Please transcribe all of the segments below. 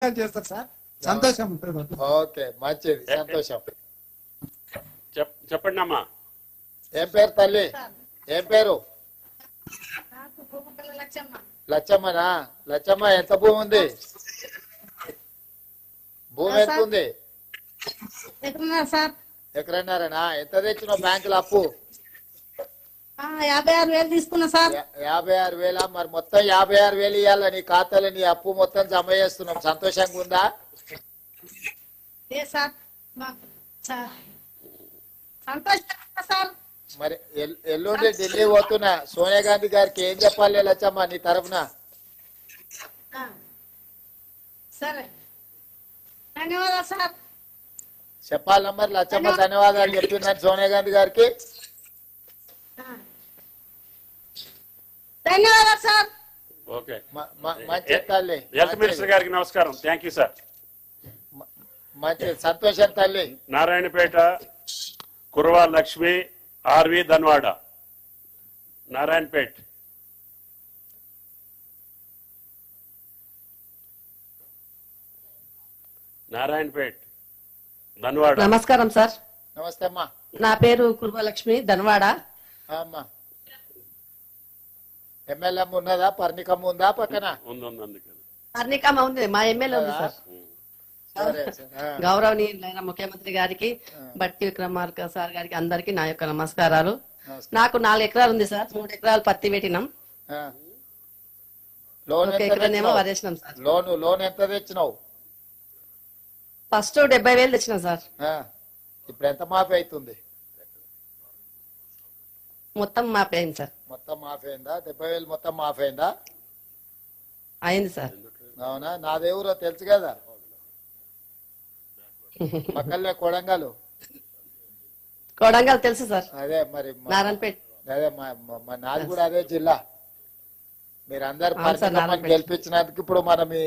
చేస్తారు సార్, సంతోషం ఉంటుంది. ఓకే, మంచిది, సంతోషం. చెప్పండి అమ్మా. ఏం పేరు తల్లి? ఏం పేరు? లచ్చమ్మనా? లచ్చమ్మ, ఎంత భూమి ఉంది? భూమి ఎంత ఉంది? ఎకరన్నారనా? ఎంత తెచ్చినావు బ్యాంకులో అప్పు? 56,000 తీసుకున్నా సార్. 56,000. మరి మొత్తం 56,000 ఇవ్వాల నీ ఖాతాలో. నీ అప్పు మొత్తం జమ చేస్తున్నాం. సంతోషంగా ఉందా? మరి ఎల్లుండి ఢిల్లీ పోతున్నా. సోనియా గాంధీ గారికి ఏం చెప్పాలి లచ్చమ్మ నీ తరఫున? సరే, ధన్యవాదాలు సార్. చెప్పాలన్నా మరి లచ్చమ్మ ధన్యవాదాలు చెప్పిందని సోనియా గాంధీ గారికి. ధన్యవాదాలు సార్. ఓకే, మంచి తల్లి. హెల్త్ మినిస్టర్ గారికి నమస్కారం. Thank you sir. మంచి సంతోషం తల్లి. నారాయణపేట కుర్వా లక్ష్మి ఆర్వి ధన్వాడ. నారాయణపేట్. నారాయణపేట్ ధన్వాడ. నమస్కారం సార్. నమస్తే అమ్మా. నా పేరు కుర్మలక్ష్మి ధన్వాడ. అమ్మా, ఎమ్మెల్యే ఉన్నదా? పర్ణికమ్మ ఉందా పక్కన? పర్ణికమ్మ ఉంది, మా ఎమ్మెల్యే ఉంది సార్. గౌరవనీయులైన ముఖ్యమంత్రి గారికి, బట్టి విక్రమార్క సార్ గారికి, అందరికి నా యొక్క నమస్కారాలు. నాకు 4 ఎకరాలు ఉంది సార్. 3 ఎకరాలు పత్తి పెట్టినాం, 1 ఎకరానేమో వరేసినాం సార్. లోన్ ఎంత తెచ్చినావు? ఫస్ట్ 70,000 తెచ్చినాం సార్. ఇప్పుడు ఎంత మాఫీ అవుతుంది? మొత్తం మాఫీ అయింది సార్. మొత్తం మాఫీ అయిందా? 70,000 మొత్తం మాఫీ అయిందా? అయింది సార్. అవునా? నాదేవురో తెలుసు కదా, పక్కనే కొడంగల్. కొడంగల్ తెలుసు సార్. అదే మరి నారాయణపేట. అదే నాది కూడా అదే జిల్లా. మీరు అందరు గెలిపించినందుకు ఇప్పుడు మనం ఈ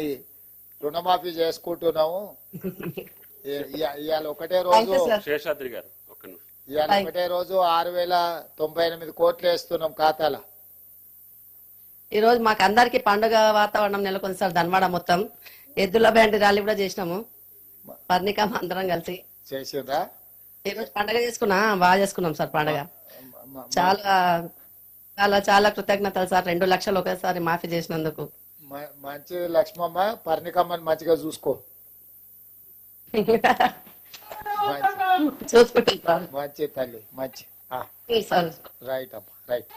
రుణమాఫీ చేసుకుంటున్నాము. ఇవాళ ఒకటే రోజు శేషాద్రి గారు, ఇవాళ ఒకటే రోజు 6,098 కోట్లు వేస్తున్నాం ఖాతాల. ఈ రోజు మాకు అందరికి పండుగ వాతావరణం నెలకొంది సార్. ధన్వాడ మొత్తం ఎద్దుల బ్యాండ్ ర్యాలీ కూడా చేసినాము, పర్ణికమ్మ అందరం కలిసి చేసిందా? ఈ రోజు పండుగ చేసుకున్నా, బాగా చేసుకున్నాం సార్ పండుగ. చాలా చాలా చాలా కృతజ్ఞతలు సార్. 2 లక్షలు ఒకేసారి మాఫీ చేసినందుకు. మంచి లక్ష్మమ్మ, పర్ణికమ్మని మంచిగా చూసుకో. చూసుకుంటాం సార్. మంచి తల్లి, మంచి. సార్ రైట్ అమ్మా, రైట్.